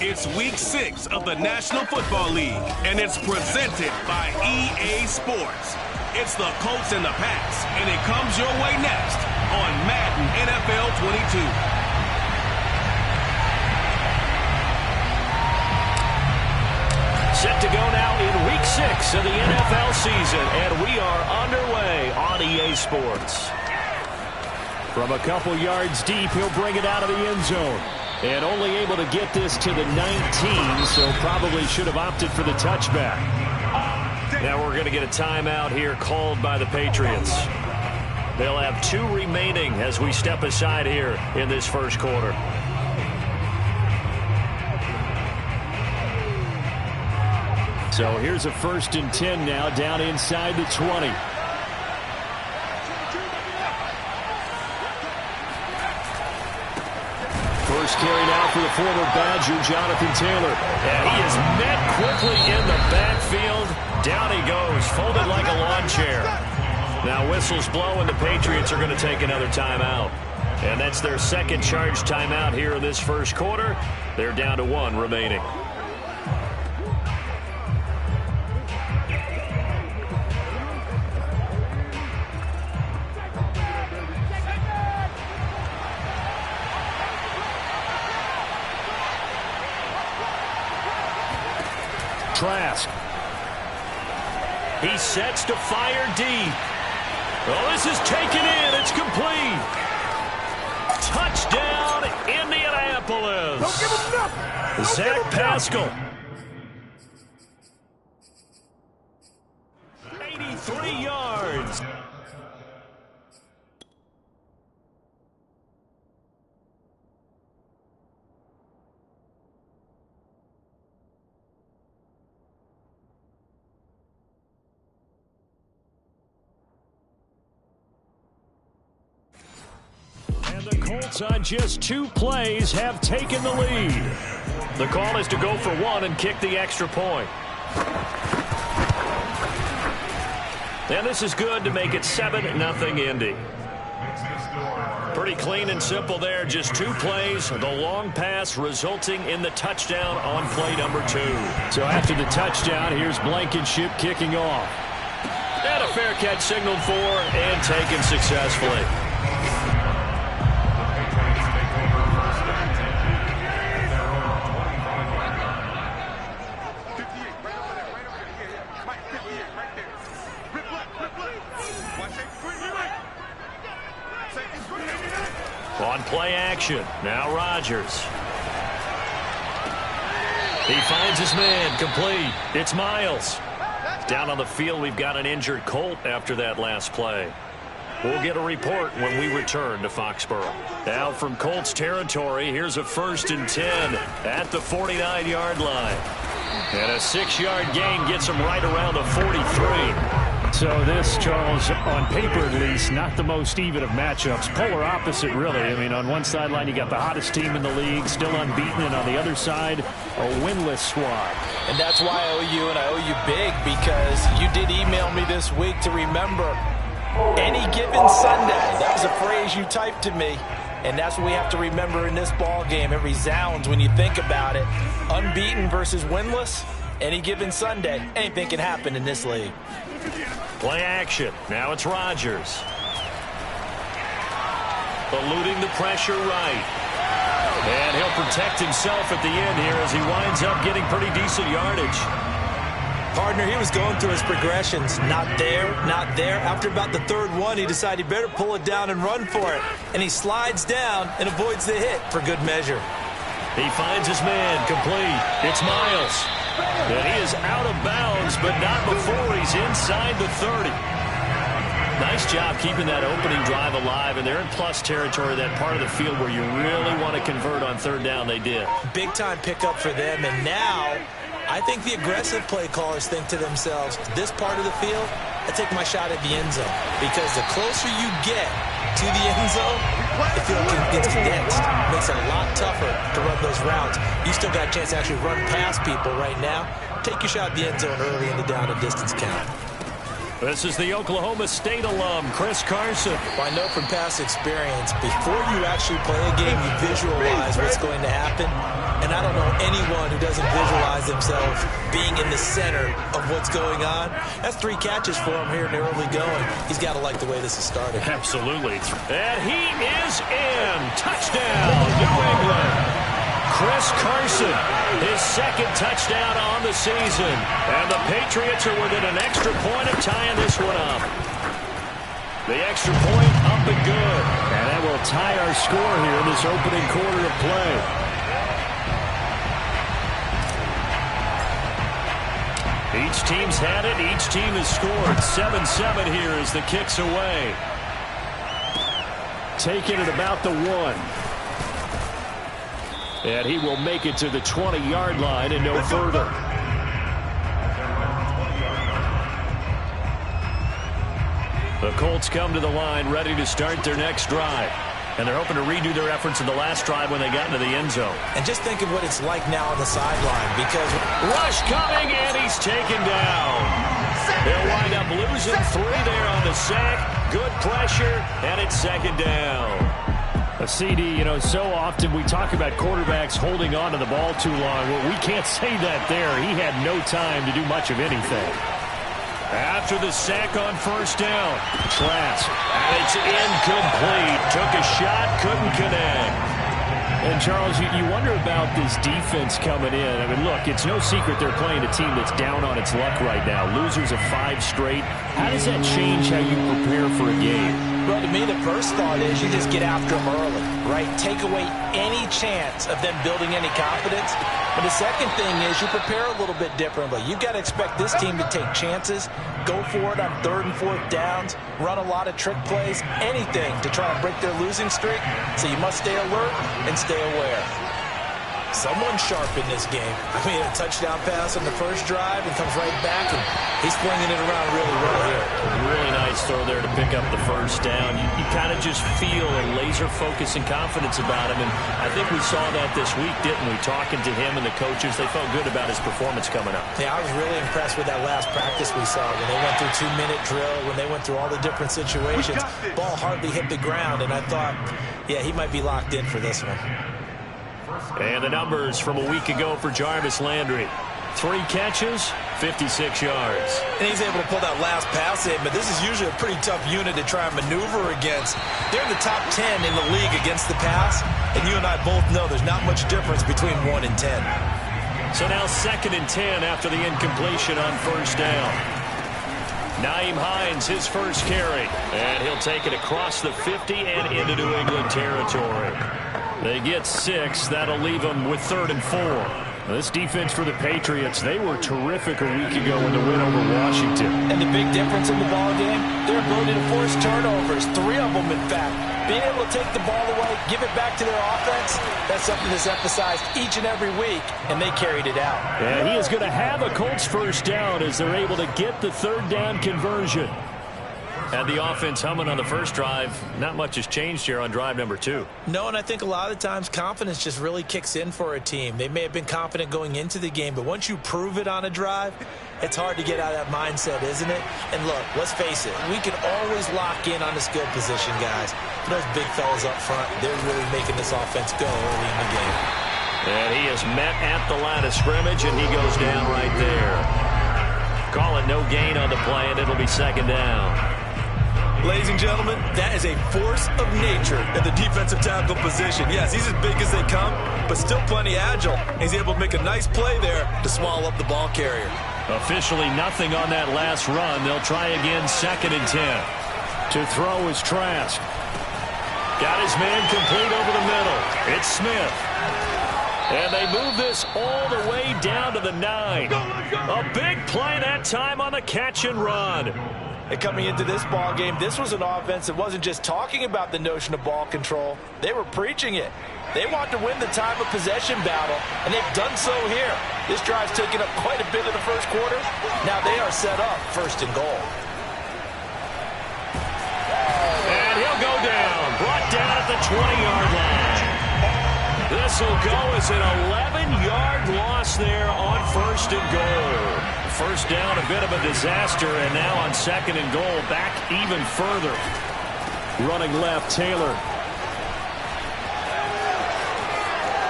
It's Week 6 of the National Football League, and it's presented by EA Sports. It's the Colts and the Pats, and it comes your way next on Madden NFL 22. Set to go now in Week 6 of the NFL season, and we are underway on EA Sports. From a couple yards deep, he'll bring it out of the end zone. And only able to get this to the 19, so probably should have opted for the touchback. Now we're going to get a timeout here called by the Patriots. They'll have 2 remaining as we step aside here in this first quarter. So here's a 1st and 10 now, down inside the 20. First carry now for the former Badger, Jonathan Taylor. And he is met quickly in the backfield. Down he goes, folded like a lawn chair. Now whistles blow, and the Patriots are going to take another timeout. And that's their second charge timeout here in this first quarter. They're down to 1 remaining. Trask. He sets to fire deep. Oh, this is taken in. It's complete. Touchdown, Indianapolis. Don't give him nothing. Zach Pascal. 83 yards. The Colts on just 2 plays have taken the lead. The call is to go for 1 and kick the extra point. And this is good to make it 7-0 Indy. Pretty clean and simple there. Just 2 plays. The long pass resulting in the touchdown on play number 2. So after the touchdown, here's Blankenship kicking off. And a fair catch signaled for and taken successfully. On play action, now Rodgers. He finds his man, complete. It's Miles. Down on the field, we've got an injured Colt after that last play. We'll get a report when we return to Foxborough. Now from Colts territory, here's a 1st and 10 at the 49-yard line. And a 6-yard gain gets him right around the 43. So this, Charles, on paper at least, not the most even of matchups. Polar opposite, really. I mean, on one sideline, you got the hottest team in the league, still unbeaten, and on the other side, a winless squad. And that's why I owe you, and I owe you big, because you did email me this week to remember any given Sunday. That was a phrase you typed to me, and that's what we have to remember in this ball game. It resounds when you think about it. Unbeaten versus winless, any given Sunday. Anything can happen in this league. Play action. Now it's Rodgers. Eluding the pressure right. And he'll protect himself at the end here as he winds up getting pretty decent yardage. Partner, he was going through his progressions. Not there, not there. After about the 3rd one, he decided he better pull it down and run for it. And he slides down and avoids the hit for good measure. He finds his man, complete. It's Miles. And he is out of bounds, but not before he's inside the 30. Nice job keeping that opening drive alive, and they're in plus territory, that part of the field where you really want to convert on 3rd down. They did. Big-time pickup for them, and now I think the aggressive play callers think to themselves, this part of the field, I take my shot at the end zone, because the closer you get to the end zone, the field gets condensed. It makes it a lot tougher to run those routes. You still got a chance to actually run past people right now. Take your shot at the end zone early in the down and distance count. This is the Oklahoma State alum, Chris Carson. Well, I know from past experience, before you actually play a game, you visualize what's going to happen. And I don't know anyone who doesn't visualize themselves being in the center of what's going on. That's 3 catches for him here in the early going. He's got to like the way this is started. Absolutely. And he is in. Touchdown, New England. Chris Carson, his second touchdown on the season. And the Patriots are within an extra point of tying this one up. The extra point up and good. And that will tie our score here in this opening quarter of play. Each team's had it. Each team has scored. 7-7 here as the kick's away. Taking it about the 1. And he will make it to the 20-yard line and no further. The Colts come to the line ready to start their next drive. And they're hoping to redo their efforts in the last drive when they got into the end zone. And just think of what it's like now on the sideline, because rush coming, and he's taken down. They'll wind up losing 3 there on the sack. Good pressure, and it's second down. A CD, you know, so often we talk about quarterbacks holding on to the ball too long. Well, we can't say that there. He had no time to do much of anything. After the sack on first down, Trask, and it's incomplete. Took a shot, couldn't connect. And, Charles, you wonder about this defense coming in. I mean, look, it's no secret they're playing a team that's down on its luck right now. Losers of 5 straight. How does that change how you prepare for a game? Well, to me, the first thought is you just get after them early, right? Take away any chance of them building any confidence. But the second thing is you prepare a little bit differently. You've got to expect this team to take chances, go for it on 3rd and 4th downs, run a lot of trick plays, anything to try and break their losing streak. So you must stay alert and stay aware. Someone sharp in this game. I mean, a touchdown pass on the first drive and comes right back, and he's flinging it around really well here. Really nice throw there to pick up the first down. You kind of just feel a laser focus and confidence about him, and I think we saw that this week, didn't we? Talking to him and the coaches, they felt good about his performance coming up. Yeah, I was really impressed with that last practice we saw when they went through 2-minute drill, when they went through all the different situations. Ball hardly hit the ground, and I thought, yeah, he might be locked in for this one. And the numbers from a week ago for Jarvis Landry. 3 catches, 56 yards. And he's able to pull that last pass in, but this is usually a pretty tough unit to try and maneuver against. They're in the top 10 in the league against the pass, and you and I both know there's not much difference between 1 and 10. So now 2nd and 10 after the incompletion on first down. Nyheim Hines, his first carry, and he'll take it across the 50 and into New England territory. They get 6. That'll leave them with 3rd and 4. This defense for the Patriots, they were terrific a week ago in the win over Washington. And the big difference in the ball game, their ability to force turnovers, 3 of them in fact. Being able to take the ball away, give it back to their offense, that's something that's emphasized each and every week, and they carried it out. Yeah, he is going to have a Colts first down as they're able to get the 3rd down conversion. Had the offense humming on the first drive. Not much has changed here on drive number 2. No, and I think a lot of times confidence just really kicks in for a team. They may have been confident going into the game, but once you prove it on a drive, it's hard to get out of that mindset, isn't it? And look, let's face it, we can always lock in on the skill position, guys. Those big fellas up front, they're really making this offense go early in the game. And he is met at the line of scrimmage, and he goes down right there. Call it no gain on the play, and it'll be 2nd down. Ladies and gentlemen, that is a force of nature in the defensive tackle position. Yes, he's as big as they come, but still plenty agile. He's able to make a nice play there to swallow up the ball carrier. Officially nothing on that last run. They'll try again, 2nd and 10. To throw is Trask. Got his man complete over the middle. It's Smith. And they move this all the way down to the 9. A big play that time on the catch and run. And coming into this ball game, this was an offense that wasn't just talking about the notion of ball control. They were preaching it. They want to win the time of possession battle, and they've done so here. This drive's taken up quite a bit of the first quarter. Now they are set up 1st and goal. And he'll go down, brought down at the 20-yard line. The whistle go as an 11-yard loss there on 1st and goal. First down, a bit of a disaster, and now on 2nd and goal, back even further. Running left, Taylor.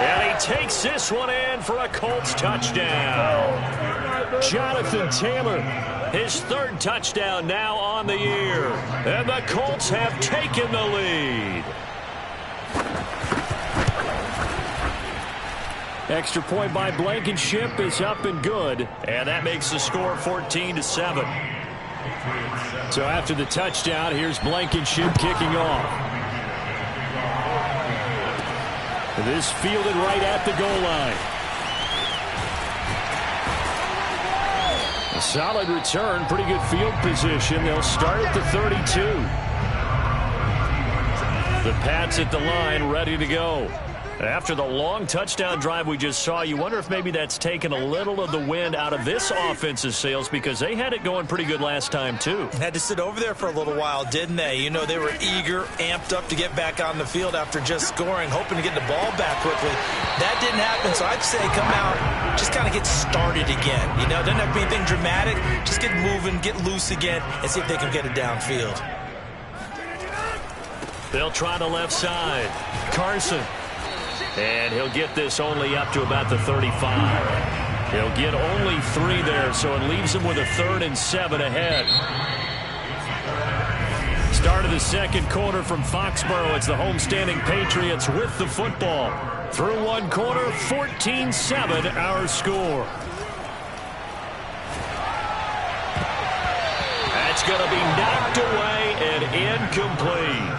And he takes this one in for a Colts touchdown. Jonathan Taylor, his 3rd touchdown now on the year. And the Colts have taken the lead. Extra point by Blankenship is up and good. And that makes the score 14-7. So after the touchdown, here's Blankenship kicking off. This fielded right at the goal line. A solid return, pretty good field position. They'll start at the 32. The Pats at the line, ready to go. After the long touchdown drive we just saw, you wonder if maybe that's taken a little of the wind out of this offense's sails, because they had it going pretty good last time, too. Had to sit over there for a little while, didn't they? You know, they were eager, amped up to get back on the field after just scoring, hoping to get the ball back quickly. That didn't happen, so I'd say come out, just kind of get started again. You know, doesn't have to be anything dramatic. Just get moving, get loose again, and see if they can get it downfield. They'll try the left side. Carson. And he'll get this only up to about the 35. He'll get only 3 there, so it leaves him with a 3rd and 7 ahead. Start of the 2nd quarter from Foxborough. It's the homestanding Patriots with the football. Through 1 quarter, 14-7 our score. That's going to be knocked away and incomplete.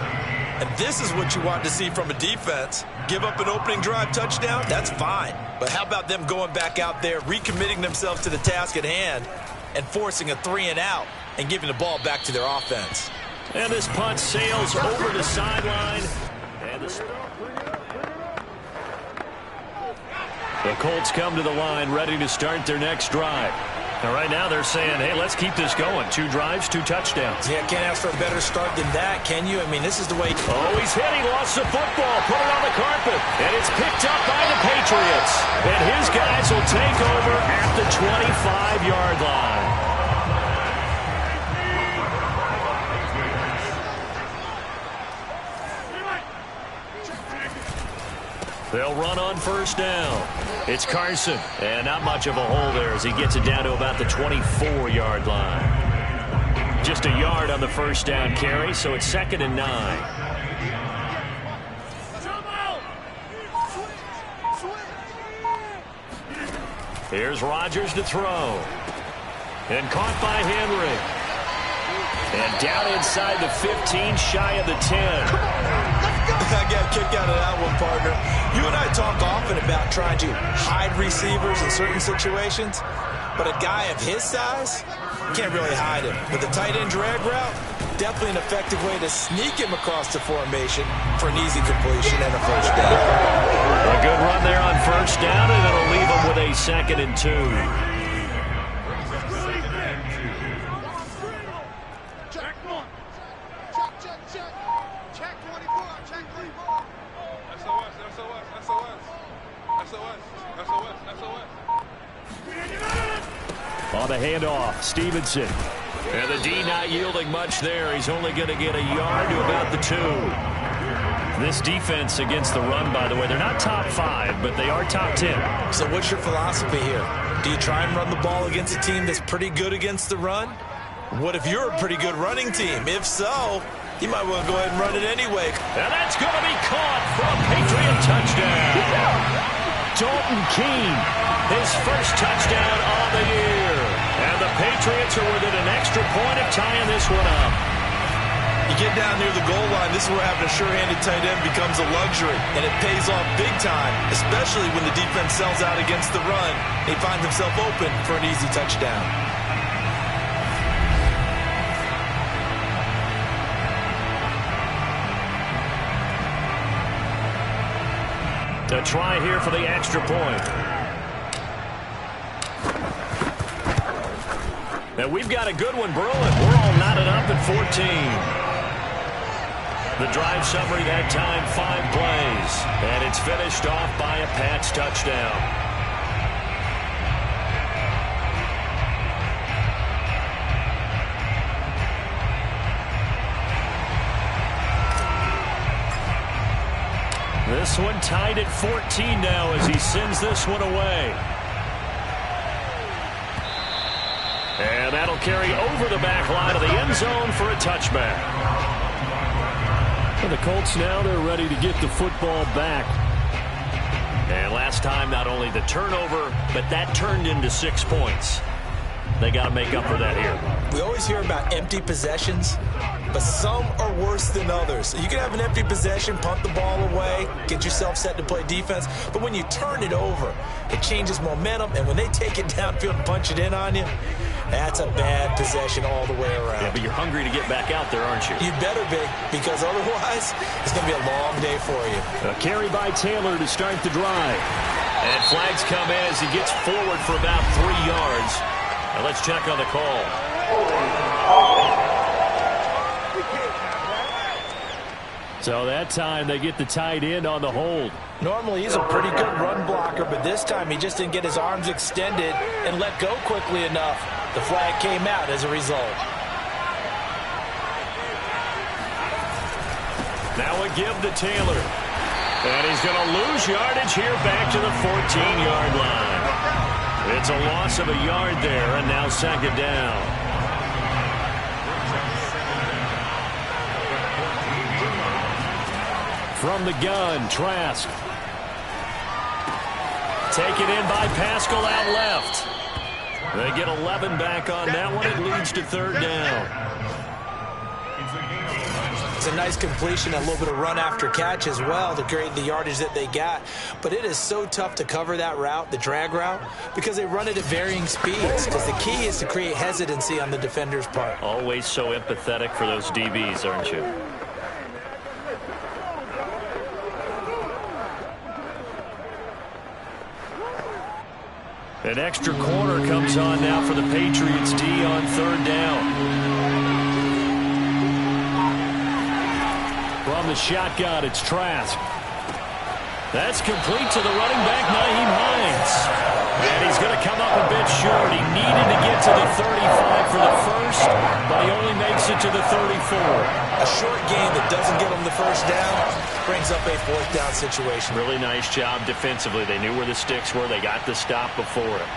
And this is what you want to see from a defense. Give up an opening drive touchdown, that's fine. But how about them going back out there, recommitting themselves to the task at hand, and forcing a 3-and-out and giving the ball back to their offense. And this punt sails over the sideline. And the Colts come to the line, ready to start their next drive. And right now they're saying, hey, let's keep this going. 2 drives, 2 touchdowns. Yeah, can't ask for a better start than that, can you? I mean, this is the way. Oh, he's hit. He lost the football. Put it on the carpet. And it's picked up by the Patriots. And his guys will take over at the 25-yard line. They'll run on 1st down. It's Carson. And not much of a hole there as he gets it down to about the 24-yard line. Just a yard on the 1st down carry, so it's 2nd and 9. Here's Rodgers to throw. And caught by Henry. And down inside the 15, shy of the 10. I got a kick out of that one, partner. You and I talk often about trying to hide receivers in certain situations, but a guy of his size can't really hide him. But the tight end drag route, definitely an effective way to sneak him across the formation for an easy completion and a 1st down. A good run there on 1st down, and it'll leave him with a 2nd and 2. On the handoff, Stevenson. And the D not yielding much there. He's only going to get a yard to about the 2. This defense against the run, by the way, they're not top 5, but they are top 10. So what's your philosophy here? Do you try and run the ball against a team that's pretty good against the run? What if you're a pretty good running team? If so, you might want to go ahead and run it anyway. And that's going to be caught for a Patriot touchdown. Dalton Keene, his 1st touchdown on the year. And the Patriots are within an extra point of tying this one up. You get down near the goal line, this is where having a sure-handed tight end becomes a luxury, and it pays off big time, especially when the defense sells out against the run, and he finds himself open for an easy touchdown. A try here for the extra point. And we've got a good one brewing. We're all knotted up at 14. The drive summary that time, 5 plays. And it's finished off by a Pats touchdown. This one tied at 14 now as he sends this one away. And that'll carry over the back line of the end zone for a touchback. And the Colts now, they're ready to get the football back. And last time, not only the turnover, but that turned into 6 points. They got to make up for that here. We always hear about empty possessions, but some are worse than others. You can have an empty possession, punt the ball away, get yourself set to play defense, but when you turn it over, it changes momentum, and when they take it downfield and punch it in on you, that's a bad possession all the way around. Yeah, but you're hungry to get back out there, aren't you? You better be, because otherwise, it's going to be a long day for you. A carry by Taylor to start the drive. And flags come in as he gets forward for about 3 yards. Now let's check on the call. So that time they get the tight end on the hold. Normally he's a pretty good run blocker, but this time he just didn't get his arms extended and let go quickly enough. The flag came out as a result. Now a give to Taylor. And he's going to lose yardage here back to the 14-yard line. It's a loss of a yard there, and now second down. From the gun, Trask. Taken in by Pascal out left. They get 11 back on that one. It leads to third down. It's a nice completion, a little bit of run after catch as well to create the yardage that they got. But it is so tough to cover that route, the drag route, because they run it at varying speeds. Because the key is to create hesitancy on the defender's part. Always so empathetic for those DBs, aren't you? An extra corner comes on now for the Patriots D on third down. From the shotgun, it's Trask. That's complete to the running back, Nyheim Hines. And he's going to come up a bit short. He needed to get to the 35 for the first, but he only makes it to the 34. A short gain that doesn't get him the first down brings up a fourth down situation. Really nice job defensively. They knew where the sticks were. They got the stop before it.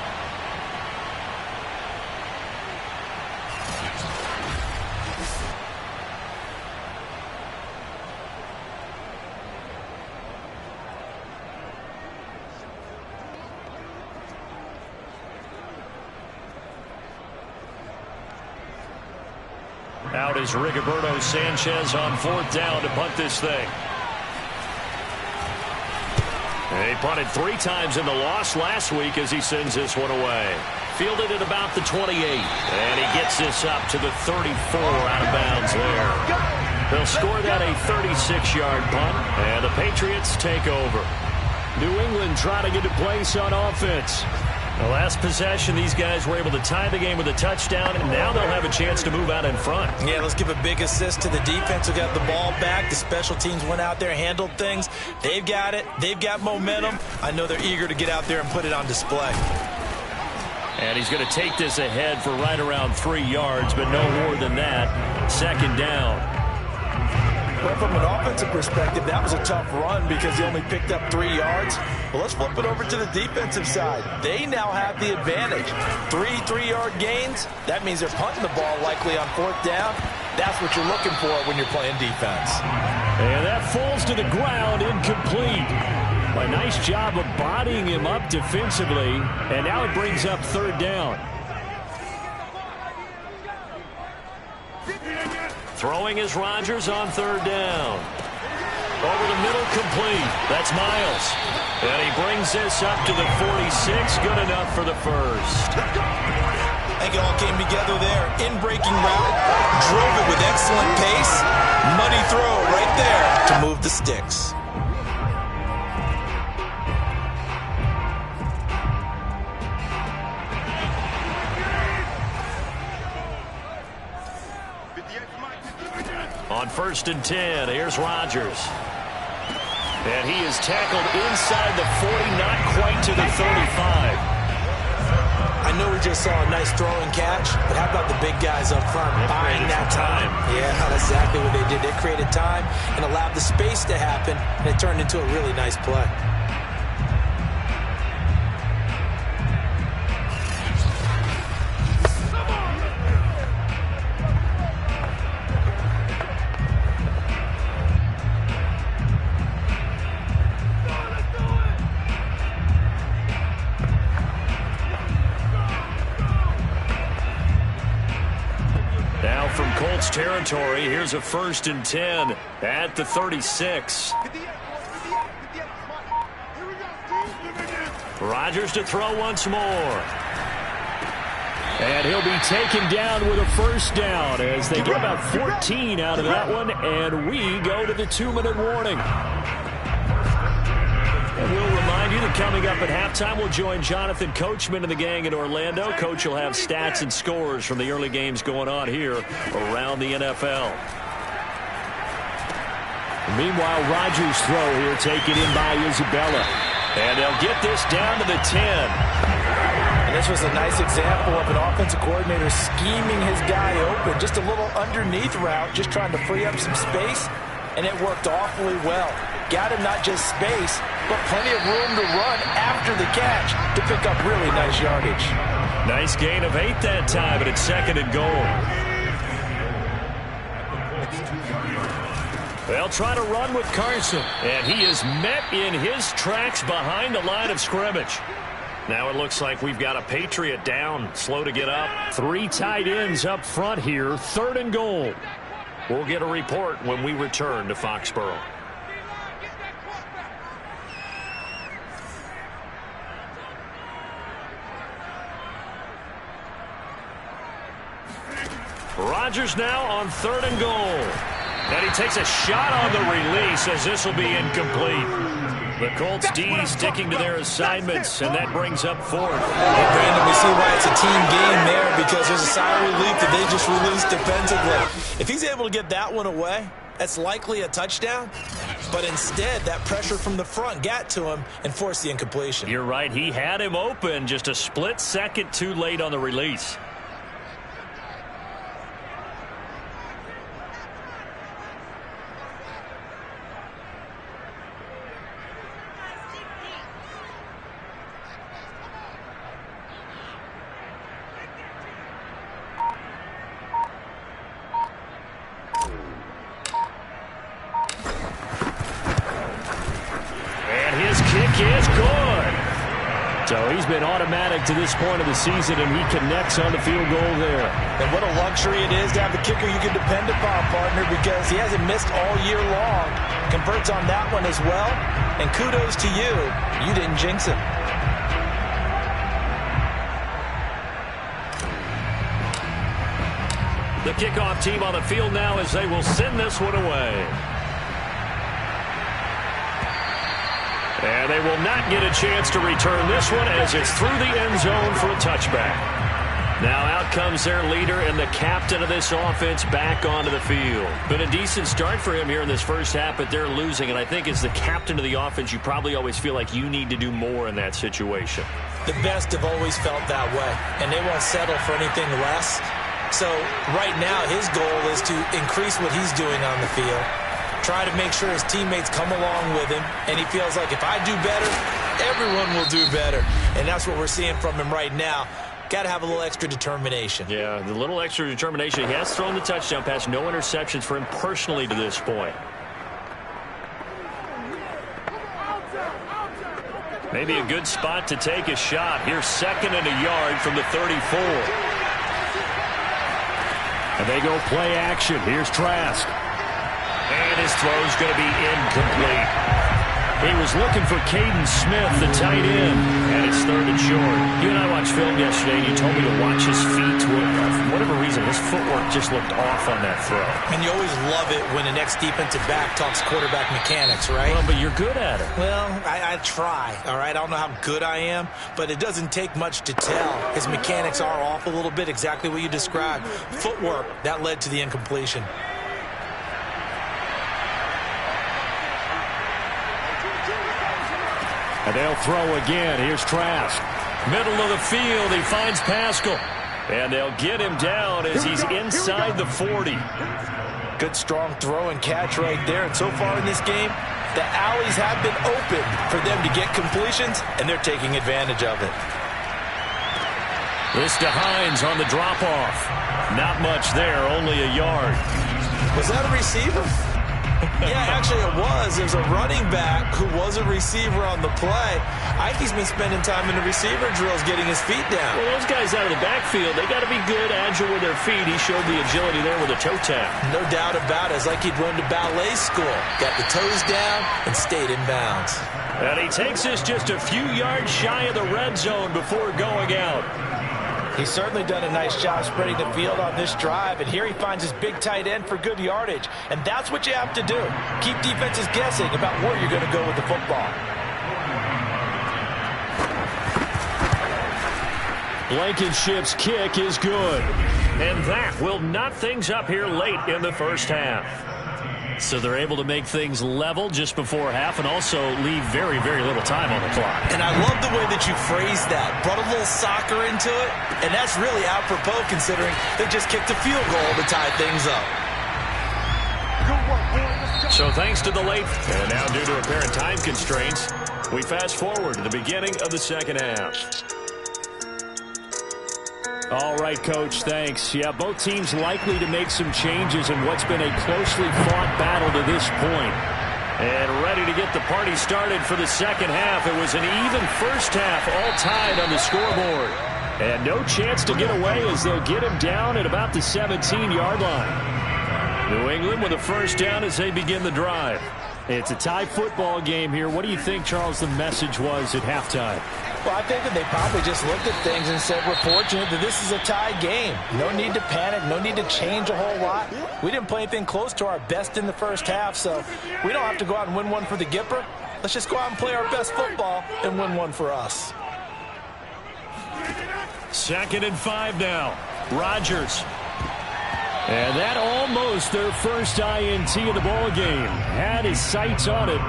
Out is Rigoberto Sanchez on fourth down to punt this thing. And he punted 3 times in the loss last week as he sends this one away. Fielded at about the 28. And he gets this up to the 34 out of bounds there. They'll score that a 36-yard punt. And the Patriots take over. New England trying to get a place on offense. The last possession, these guys were able to tie the game with a touchdown, and now they'll have a chance to move out in front. Yeah, let's give a big assist to the defense who got the ball back. The special teams went out there, handled things. They've got it. They've got momentum. I know they're eager to get out there and put it on display. And he's going to take this ahead for right around 3 yards, but no more than that. Second down. Well, from an offensive perspective, that was a tough run because he only picked up 3 yards. Well, let's flip it over to the defensive side. They now have the advantage. 3 3-yard gains. That means they're punting the ball likely on fourth down. That's what you're looking for when you're playing defense. And that falls to the ground, incomplete. A nice job of bodying him up defensively. And now it brings up third down. Throwing is Rodgers on third down. Over the middle, complete. That's Miles. And he brings this up to the 46. Good enough for the first. I think it all came together there. In-breaking route. Drove it with excellent pace. Money throw right there to move the sticks. On 1st and 10, here's Rodgers. And he is tackled inside the 40, not quite to the 35. I know we just saw a nice throw and catch, but how about the big guys up front buying that time? Yeah, that's exactly what they did. They created time and allowed the space to happen, and it turned into a really nice play. Now from Colts territory, here's a 1st and 10 at the 36. Rodgers to throw once more. And he'll be taken down with a 1st down as they get about 14 out of that one, and we go to the 2-minute warning. And we'll remind you that coming up at halftime, we'll join Jonathan Coachman and the gang in Orlando. Coach will have stats and scores from the early games going on here around the NFL. Meanwhile, Rodgers' throw here taken in by Isabella. And they'll get this down to the 10. And this was a nice example of an offensive coordinator scheming his guy open. Just a little underneath route, just trying to free up some space, and it worked awfully well. Got him not just space, but plenty of room to run after the catch to pick up really nice yardage. Nice gain of 8 that time, but it's 2nd and goal. They'll try to run with Carson, and he is met in his tracks behind the line of scrimmage. Now it looks like we've got a Patriot down, slow to get up. 3 tight ends up front here, 3rd and goal. We'll get a report when we return to Foxborough. Rodgers now on 3rd and goal. And he takes a shot on the release as this will be incomplete. The Colts D sticking to their assignments, and that brings up 4th. Hey, Brandon, we see why it's a team game there, because there's a sigh of relief that they just released defensively. If he's able to get that one away, that's likely a touchdown. But instead, that pressure from the front got to him and forced the incompletion. You're right. He had him open, just a split second too late on the release. Is good. So he's been automatic to this point of the season, and he connects on the field goal there. And what a luxury it is to have a kicker you can depend upon, partner, because he hasn't missed all year long. Converts on that one as well. And kudos to you. You didn't jinx him. The kickoff team on the field now as they will send this one away. And they will not get a chance to return this one as it's through the end zone for a touchback. Now out comes their leader and the captain of this offense back onto the field. Been a decent start for him here in this first half, but they're losing. And I think as the captain of the offense, you probably always feel like you need to do more in that situation. The best have always felt that way, and they won't settle for anything less. So right now his goal is to increase what he's doing on the field. Try to make sure his teammates come along with him, and he feels like if I do better, everyone will do better. And that's what we're seeing from him right now. Got to have a little extra determination. Yeah, the little extra determination. He has thrown the touchdown pass. No interceptions for him personally to this point. Maybe a good spot to take a shot. Here's 2nd and a yard from the 34. And they go play action. Here's Trask. And his throw is going to be incomplete. He was looking for Caden Smith, the tight end, and it's third and short. You and I watched film yesterday, and you told me to watch his feet. For whatever reason, his footwork just looked off on that throw. And you always love it when the next defensive back talks quarterback mechanics, right? Well, but you're good at it. Well, I try, all right? I don't know how good I am, but it doesn't take much to tell. His mechanics are off a little bit, exactly what you described. Footwork, that led to the incompletion. And they'll throw again. Here's Trask. Middle of the field. He finds Pascal. And they'll get him down as he's inside the 40. Good strong throw and catch right there. And so far in this game, the alleys have been open for them to get completions, and they're taking advantage of it. This to Hines on the drop-off. Not much there, only a yard. Was that a receiver? Yeah, actually it was. There's a running back who was a receiver on the play. I think he's been spending time in the receiver drills getting his feet down. Well, those guys out of the backfield, they got to be good, agile with their feet. He showed the agility there with a toe tap. No doubt about it. It's like he'd run to ballet school. Got the toes down and stayed in bounds. And he takes us just a few yards shy of the red zone before going out. He's certainly done a nice job spreading the field on this drive, and here he finds his big tight end for good yardage. And that's what you have to do. Keep defenses guessing about where you're going to go with the football. Blankenship's kick is good. And that will knot things up here late in the first half. So they're able to make things level just before half and also leave very, very little time on the clock. And I love the way that you phrased that. Brought a little soccer into it, and that's really apropos considering they just kicked a field goal to tie things up. So thanks to the late, and now due to apparent time constraints, we fast forward to the beginning of the second half. All right, Coach, thanks. Yeah, both teams likely to make some changes in what's been a closely fought battle to this point. And ready to get the party started for the second half. It was an even first half, all tied on the scoreboard. And no chance to get away as they'll get him down at about the 17-yard line. New England with a first down as they begin the drive. It's a tie football game here. What do you think, Charles, the message was at halftime? Well, I think that they probably just looked at things and said, we're fortunate that this is a tie game. No need to panic. No need to change a whole lot. We didn't play anything close to our best in the first half, so we don't have to go out and win one for the Gipper. Let's just go out and play our best football and win one for us. 2nd and 5 now. Rodgers. And that almost their first INT of the ball game. Had his sights on it,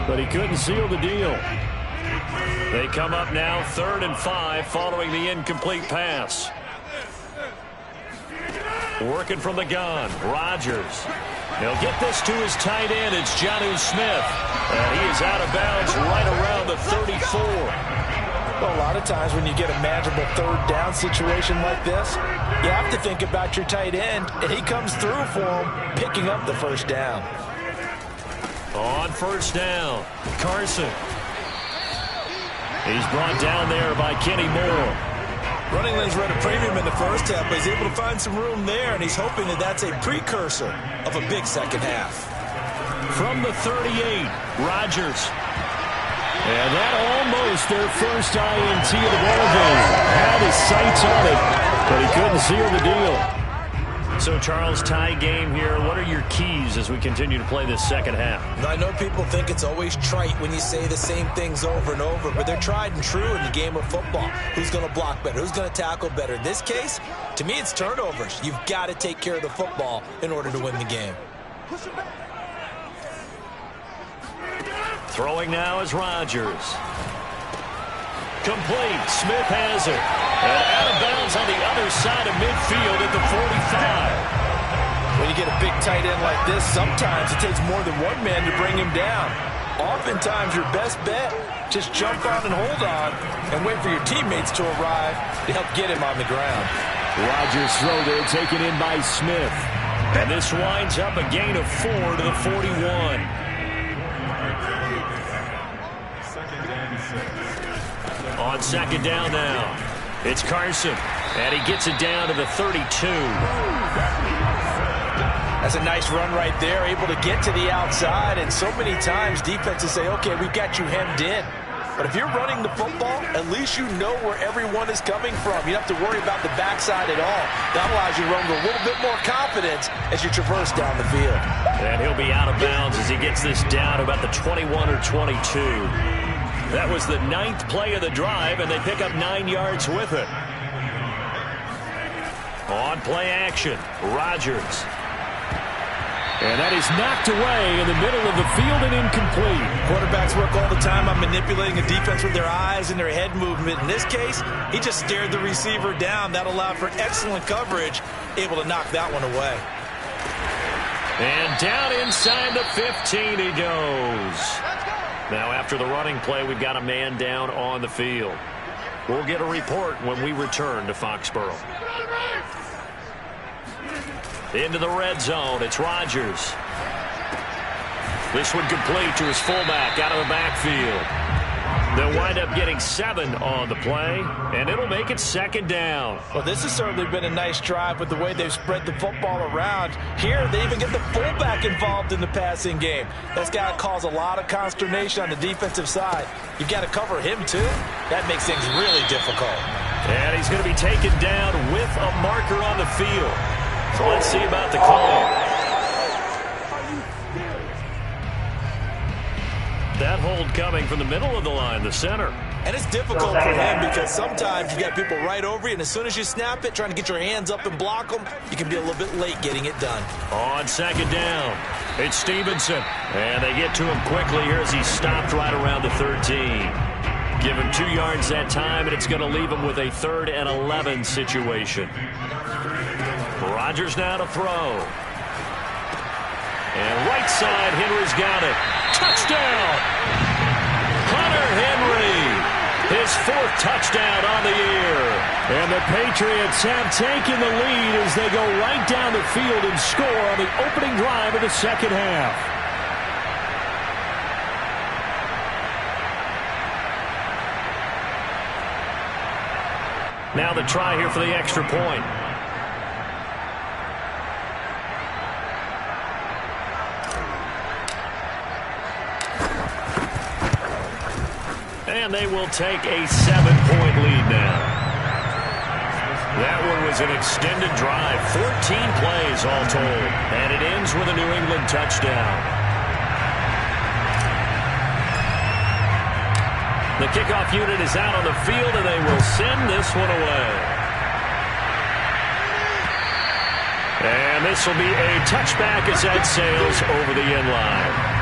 but he couldn't seal the deal. They come up now 3rd and 5 following the incomplete pass. Working from the gun, Rodgers. He'll get this to his tight end. It's Jonnu Smith. And he is out of bounds right around the 34. Well, a lot of times when you get a manageable third down situation like this, you have to think about your tight end, and he comes through for him, picking up the first down. On first down, Carson. He's brought down there by Kenny Moore. Running lanes were at a premium in the first half, but he's able to find some room there, and he's hoping that that's a precursor of a big second half. From the 38, Rodgers. And that almost their first INT of the ball game. Had his sights on it, but he couldn't seal the deal. So, Charles, tie game here. What are your keys as we continue to play this second half? I know people think it's always trite when you say the same things over and over, but they're tried and true in the game of football. Who's going to block better? Who's going to tackle better? In this case, to me, it's turnovers. You've got to take care of the football in order to win the game. Throwing now is Rodgers. Complete. Smith has it. And out of bounds on the other side of midfield at the 45. When you get a big tight end like this, sometimes it takes more than one man to bring him down. Oftentimes, your best bet, just jump on and hold on and wait for your teammates to arrive to help get him on the ground. Rodgers' throw there taken in by Smith. And this winds up a gain of 4 to the 41. On second down now, it's Carson, and he gets it down to the 32. That's a nice run right there, able to get to the outside, and so many times defenses say, okay, we've got you hemmed in. But if you're running the football, at least you know where everyone is coming from. You don't have to worry about the backside at all. That allows you to run with a little bit more confidence as you traverse down the field. And he'll be out of bounds as he gets this down to about the 21 or 22. That was the 9th play of the drive, and they pick up 9 yards with it. On play action, Rodgers. And that is knocked away in the middle of the field and incomplete. Quarterbacks work all the time on manipulating a defense with their eyes and their head movement. In this case, he just stared the receiver down. That allowed for excellent coverage, able to knock that one away. And down inside the 15 he goes. Now after the running play, we've got a man down on the field. We'll get a report when we return to Foxborough. Into the red zone, it's Rodgers. This one complete to his fullback out of the backfield. They'll wind up getting 7 on the play, and it'll make it 2nd down. Well, this has certainly been a nice drive with the way they've spread the football around. Here, they even get the fullback involved in the passing game. That's got to cause a lot of consternation on the defensive side. You've got to cover him, too. That makes things really difficult. And he's going to be taken down with a marker on the field. So let's see about the call. That hold coming from the middle of the line, the center. And it's difficult for him because sometimes you got people right over you, and as soon as you snap it, trying to get your hands up and block them, you can be a little bit late getting it done. On 2nd down, it's Stevenson. And they get to him quickly here as he stopped right around the 13. Give him 2 yards that time, and it's going to leave him with a 3rd and 11 situation. Rodgers now to throw. And right side, Henry's got it. Touchdown! Hunter Henry, his 4th touchdown on the year. And the Patriots have taken the lead as they go right down the field and score on the opening drive of the 2nd half. Now the try here for the extra point. And they will take a 7-point lead now. That one was an extended drive, 14 plays all told. And it ends with a New England touchdown. The kickoff unit is out on the field, and they will send this one away. And this will be a touchback as that sails over the end line.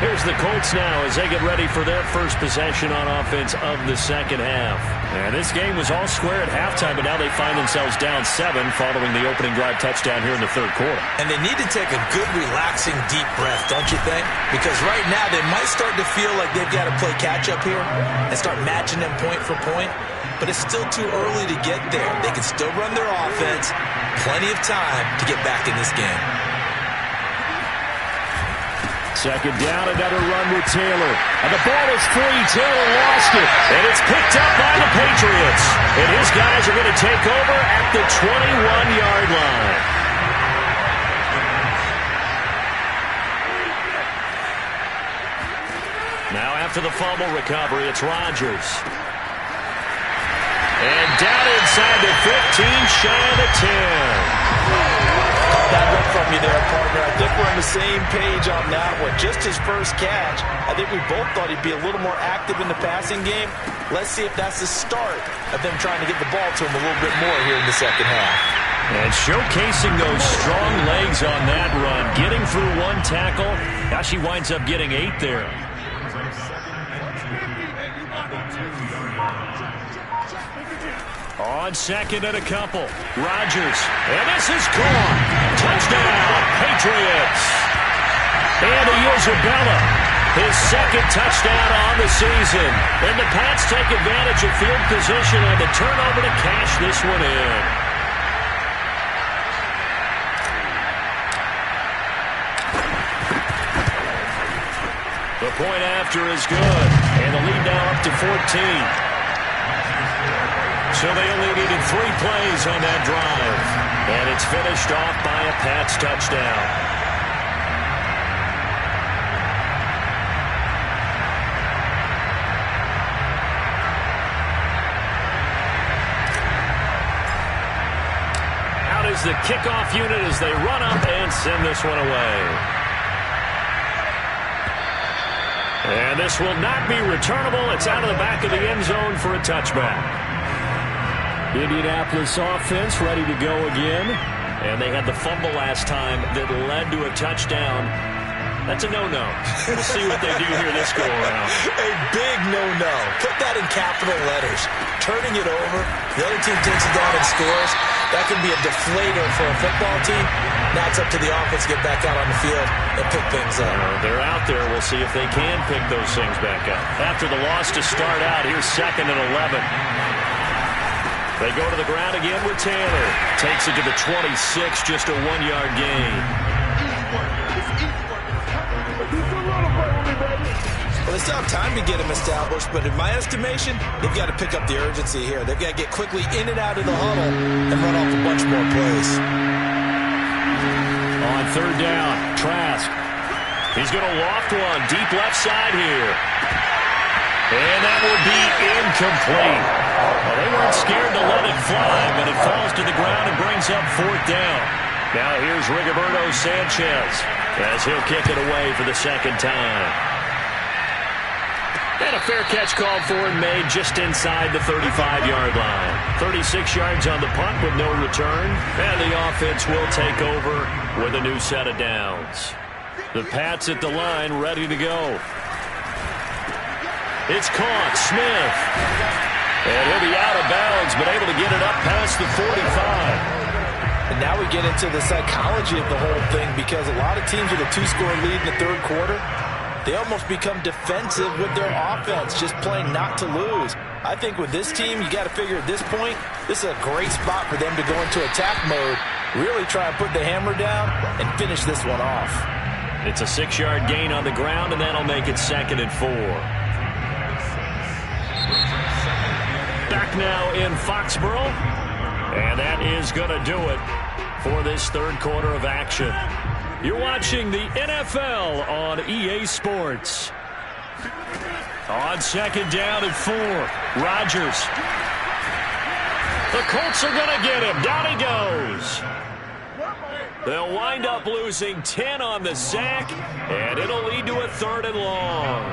Here's the Colts now as they get ready for their first possession on offense of the 2nd half. And this game was all square at halftime, but now they find themselves down 7 following the opening drive touchdown here in the 3rd quarter. And they need to take a good, relaxing, deep breath, don't you think? Because right now they might start to feel like they've got to play catch-up here and start matching them point for point. But it's still too early to get there. They can still run their offense. Plenty of time to get back in this game. 2nd down, another run with Taylor. And the ball is free. Taylor lost it. And it's picked up by the Patriots. And his guys are going to take over at the 21-yard line. Now after the fumble recovery, it's Rodgers. And down inside the 15, shy of the 10. That look from you there, partner. I think we're on the same page on that one. Just his first catch. I think we both thought he'd be a little more active in the passing game. Let's see if that's the start of them trying to get the ball to him a little bit more here in the 2nd half. And showcasing those strong legs on that run. Getting through 1 tackle. Gosh, he winds up getting 8 there. On 2nd and a couple. Rodgers. And this is caught. Touchdown, Patriots. And Isabella, his 2nd touchdown on the season. And the Pats take advantage of field position on the turnover to cash this one in. The point after is good. And the lead now up to 14. So they only needed 3 plays on that drive. And it's finished off by a Pats touchdown. Is the kickoff unit as they run up and send this one away. And this will not be returnable. It's out of the back of the end zone for a touchback. Indianapolis offense ready to go again. And they had the fumble last time that led to a touchdown. That's a no-no. We'll see what they do here this go-around. A big no-no. Put that in capital letters. Turning it over, the other team takes it down and scores. That can be a deflator for a football team. Now it's up to the offense to get back out on the field and pick things up. They're out there. We'll see if they can pick those things back up. After the loss to start out, here's 2nd and 11. They go to the ground again with Taylor. Takes it to the 26, just a 1-yard gain. Well, they still have time to get him established, but in my estimation, they've got to pick up the urgency here. They've got to get quickly in and out of the huddle and run off a bunch more plays. On 3rd down, Trask. He's going to loft one deep left side here. And that will be incomplete. Well, they weren't scared to let it fly, but it falls to the ground and brings up 4th down. Now here's Rigoberto Sanchez as he'll kick it away for the 2nd time. And a fair catch called for and made just inside the 35-yard line. 36 yards on the punt with no return. And the offense will take over with a new set of downs. The Pats at the line ready to go. It's caught. Smith. And he'll be out of bounds, but able to get it up past the 45. And now we get into the psychology of the whole thing, because a lot of teams with a 2-score lead in the 3rd quarter, they almost become defensive with their offense, just playing not to lose. I think with this team, you got to figure at this point, this is a great spot for them to go into attack mode, really try and put the hammer down and finish this one off. It's a 6-yard gain on the ground, and that'll make it 2nd and 4. Back now in Foxborough, and that is going to do it for this 3rd quarter of action. You're watching the NFL on EA Sports. On 2nd down and 4, Rodgers. The Colts are going to get him. Down he goes. They'll wind up losing 10 on the sack, and it'll lead to a 3rd and long.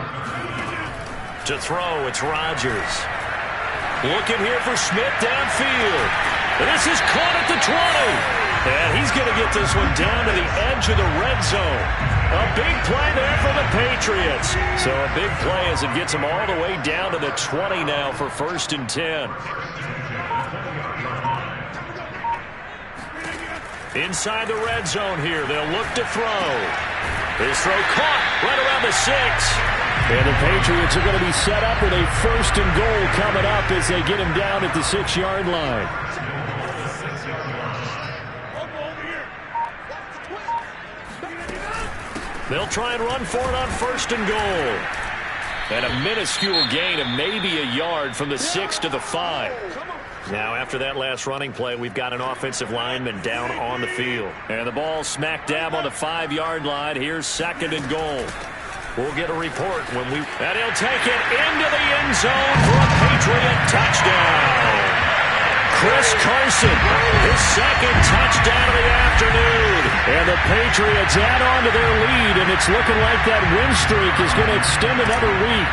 To throw, it's Rodgers. Looking here for Smith downfield. This is caught at the 20. And he's going to get this one down to the edge of the red zone. A big play there for the Patriots. So a big play as it gets them all the way down to the 20 now for 1st and 10. Inside the red zone here. They'll look to throw. His throw caught right around the 6. And the Patriots are going to be set up with a 1st and goal coming up as they get him down at the 6-yard line. They'll try and run for it on 1st and goal. And a minuscule gain of maybe a yard from the 6 to the 5. Now, after that last running play, we've got an offensive lineman down on the field. And the ball smack dab on the 5-yard line. Here's 2nd and goal. We'll get a report when we... And he'll take it into the end zone for a Patriot touchdown. Chris Carson, his 2nd touchdown of the afternoon. And the Patriots add on to their lead, and it's looking like that win streak is going to extend another week.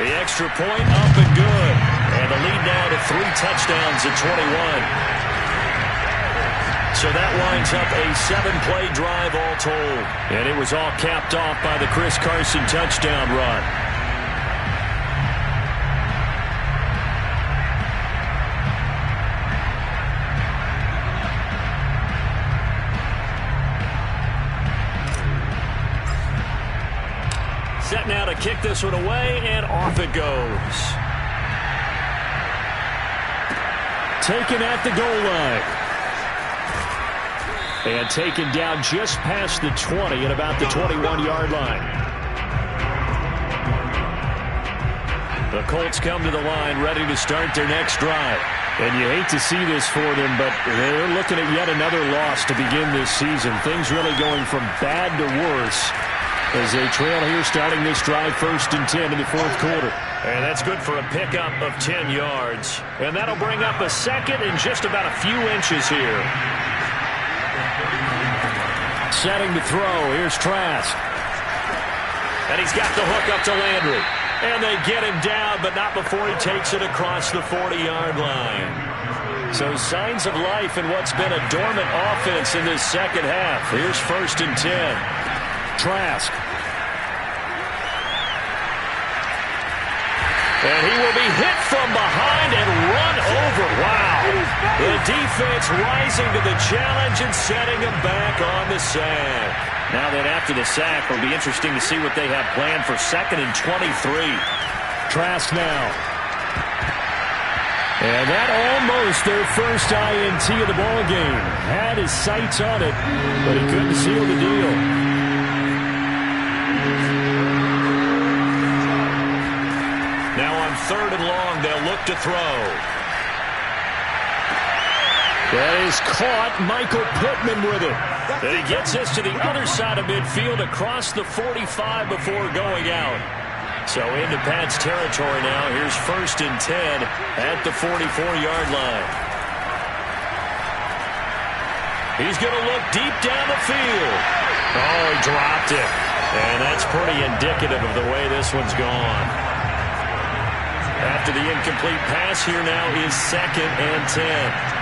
The extra point up and good. And the lead now to 3 touchdowns at 21. So that winds up a 7-play drive all told. And it was all capped off by the Chris Carson touchdown run. Set now to kick this one away, and off it goes. Taken at the goal line. And taken down just past the 20 at about the 21-yard line. The Colts come to the line ready to start their next drive. And you hate to see this for them, but they're looking at yet another loss to begin this season. Things really going from bad to worse as they trail here starting this drive 1st and 10 in the 4th quarter. And that's good for a pickup of 10 yards. And that'll bring up a second and just about a few inches here. Setting to throw. Here's Trask. And he's got the hook up to Landry. And they get him down, but not before he takes it across the 40-yard line. So signs of life in what's been a dormant offense in this second half. Here's 1st and 10. Trask. And he will be hit from behind and run over. Wow. The defense rising to the challenge and setting him back on the sack. Now that after the sack, it'll be interesting to see what they have planned for 2nd and 23. Trask now. And that almost their first INT of the ball game. Had his sights on it, but he couldn't seal the deal. Now on 3rd and long, they'll look to throw. That is caught. Michael Pittman with it. And he gets this to the other side of midfield across the 45 before going out. So into Pat's territory now. Here's 1st and 10 at the 44-yard line. He's going to look deep down the field. Oh, he dropped it. And that's pretty indicative of the way this one's gone. After the incomplete pass, here now is 2nd and 10.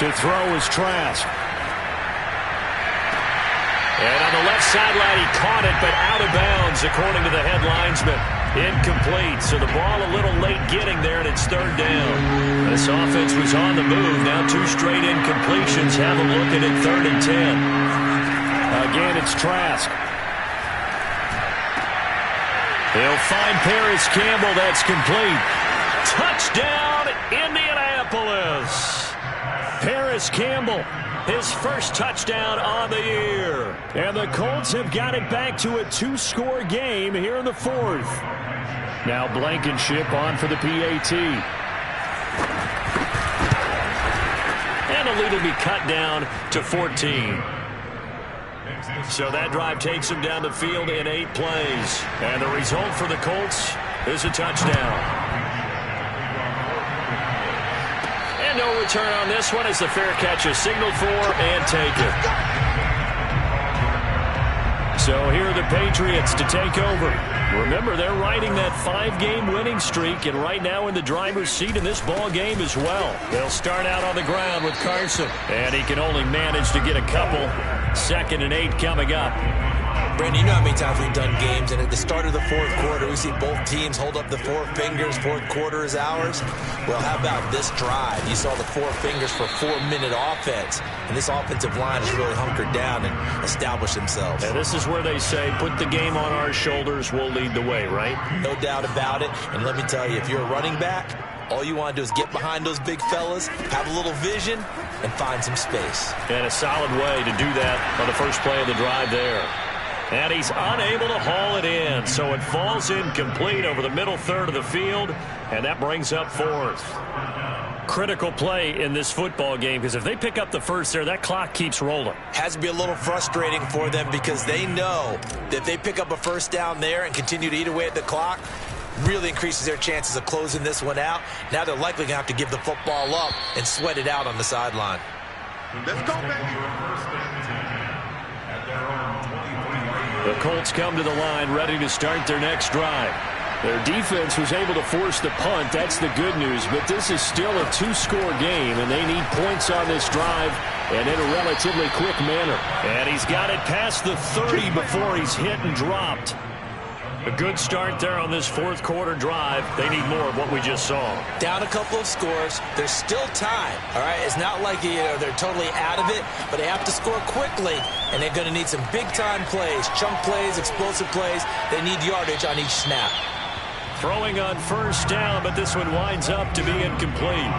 To throw is Trask. And on the left sideline, he caught it, but out of bounds, according to the head linesman. Incomplete, so the ball a little late getting there, and it's 3rd down. This offense was on the move. Now 2 straight incompletions have them looking at 3rd and 10. Again, it's Trask. He'll find Paris Campbell. That's complete. Touchdown, Indianapolis. Paris Campbell, his first touchdown on the year. And the Colts have got it back to a 2-score game here in the 4th. Now Blankenship on for the PAT. And the lead will be cut down to 14. So that drive takes him down the field in 8 plays. And the result for the Colts is a touchdown. No return on this one as the fair catch is signaled for and taken. So here are the Patriots to take over. Remember, they're riding that 5-game winning streak, and right now in the driver's seat in this ball game as well. They'll start out on the ground with Carson, and he can only manage to get a couple. 2nd and 8 coming up. Brandon, you know how many times we've done games, and at the start of the 4th quarter, we see both teams hold up the 4 fingers. 4th quarter is ours. Well, how about this drive? You saw the 4 fingers for 4-minute offense, and this offensive line has really hunkered down and established themselves. And this is where they say, put the game on our shoulders, we'll lead the way, right? No doubt about it, and let me tell you, if you're a running back, all you want to do is get behind those big fellas, have a little vision, and find some space. And a solid way to do that on the first play of the drive there. And he's unable to haul it in, so it falls incomplete over the middle 3rd of the field, and that brings up 4th. Critical play in this football game, because if they pick up the first there, that clock keeps rolling. Has to be a little frustrating for them because they know that if they pick up a first down there and continue to eat away at the clock, really increases their chances of closing this one out. Now they're likely going to have to give the football up and sweat it out on the sideline. Let's go, baby. The Colts come to the line ready to start their next drive. Their defense was able to force the punt. That's the good news. But this is still a 2-score game, and they need points on this drive and in a relatively quick manner. And he's got it past the 30 before he's hit and dropped. A good start there on this 4th quarter drive. They need more of what we just saw. Down a couple of scores. There's still time. All right, it's not like they're totally out of it, but they have to score quickly, and they're going to need some big-time plays, chunk plays, explosive plays. They need yardage on each snap. Throwing on first down, but this one winds up to be incomplete.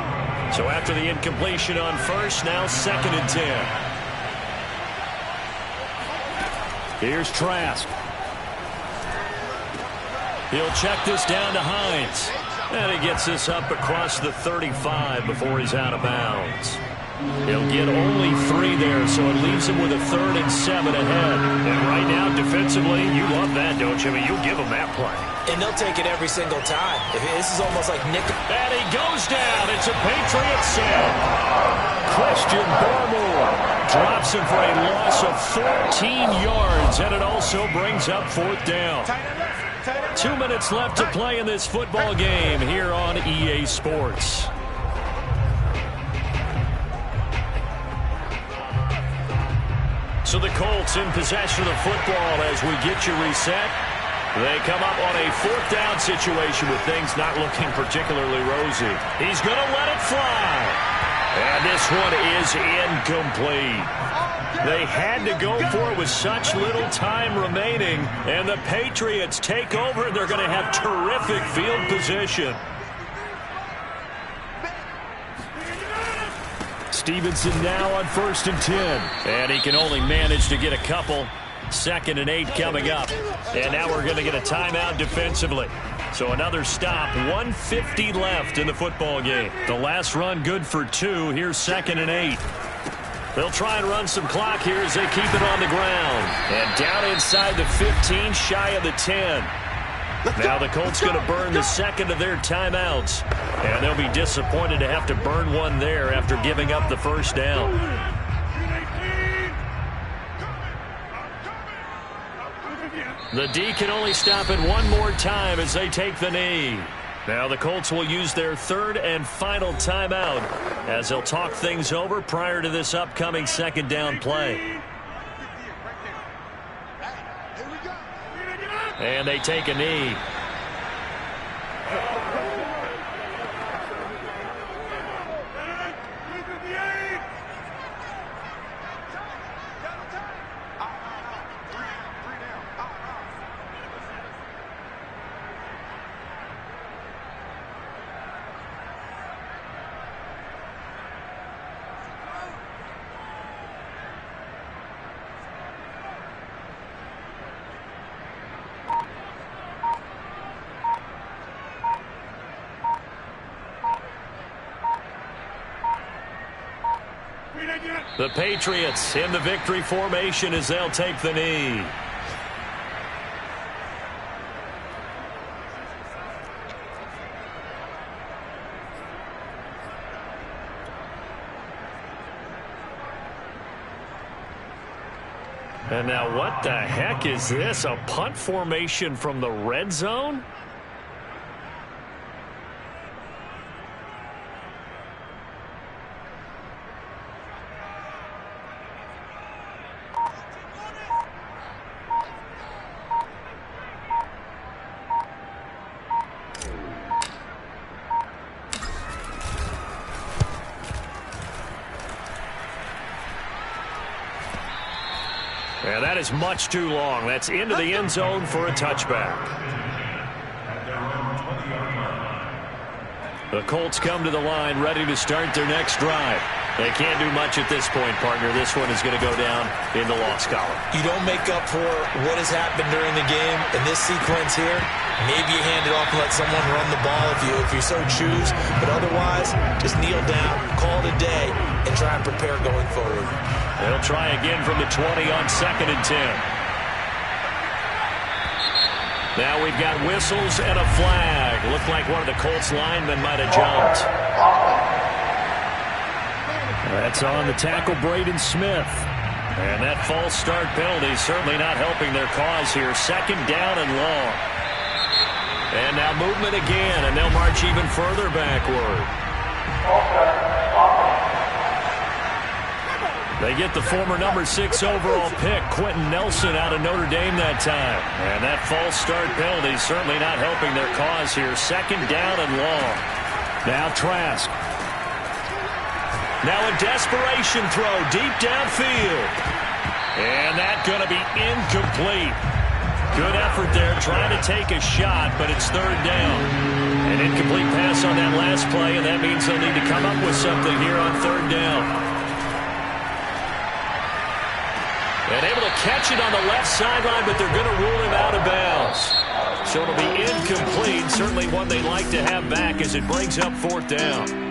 So after the incompletion on first, now 2nd and 10. Here's Trask. He'll check this down to Hines. And he gets this up across the 35 before he's out of bounds. He'll get only 3 there, so it leaves him with a 3rd and 7 ahead. And right now, defensively, you love that, don't you? I mean, you'll give him that play. And they'll take it every single time. This is almost like Nick. And he goes down. It's a Patriot sack. Christian Barmore drops him for a loss of 14 yards, and it also brings up 4th down. 2 minutes left to play in this football game here on EA Sports. So the Colts in possession of the football as we get you reset. They come up on a 4th down situation with things not looking particularly rosy. He's going to let it fly. And this one is incomplete. They had to go for it with such little time remaining. And the Patriots take over, and they're going to have terrific field position. Stevenson now on 1st and 10. And he can only manage to get a couple. 2nd and 8 coming up. And now we're going to get a timeout defensively. So another stop. 1:50 left in the football game. The last run good for 2. Here's 2nd and 8. They'll try and run some clock here as they keep it on the ground. And down inside the 15, shy of the 10. Now the Colts going to burn the 2nd of their timeouts. And they'll be disappointed to have to burn one there after giving up the 1st down. The D can only stop it one more time as they take the knee. Now the Colts will use their 3rd and final timeout as they'll talk things over prior to this upcoming 2nd down play. And they take a knee. The Patriots in the victory formation as they'll take the knee. And now what the heck is this? A punt formation from the red zone? And that is much too long. That's into the end zone for a touchback. The Colts come to the line ready to start their next drive. They can't do much at this point, partner. This one is going to go down in the loss column. You don't make up for what has happened during the game in this sequence here. Maybe you hand it off and let someone run the ball if you so choose. But otherwise, just kneel down, call it a day, and try and prepare going forward. They'll try again from the 20 on 2nd and 10. Now we've got whistles and a flag. Looked like one of the Colts linemen might have jumped. That's on the tackle, Braden Smith. And that false start penalty certainly not helping their cause here. 2nd down and long. And now movement again, and they'll march even further backward. They get the former number 6 overall pick, Quentin Nelson, out of Notre Dame that time. And that false start penalty certainly not helping their cause here. 2nd down and long. Now Trask. Now a desperation throw deep downfield. And that's going to be incomplete. Good effort there trying to take a shot, but it's 3rd down. An incomplete pass on that last play, and that means they'll need to come up with something here on 3rd down. And able to catch it on the left sideline, but they're going to rule him out of bounds. So it'll be incomplete. Certainly one they'd like to have back as it brings up 4th down.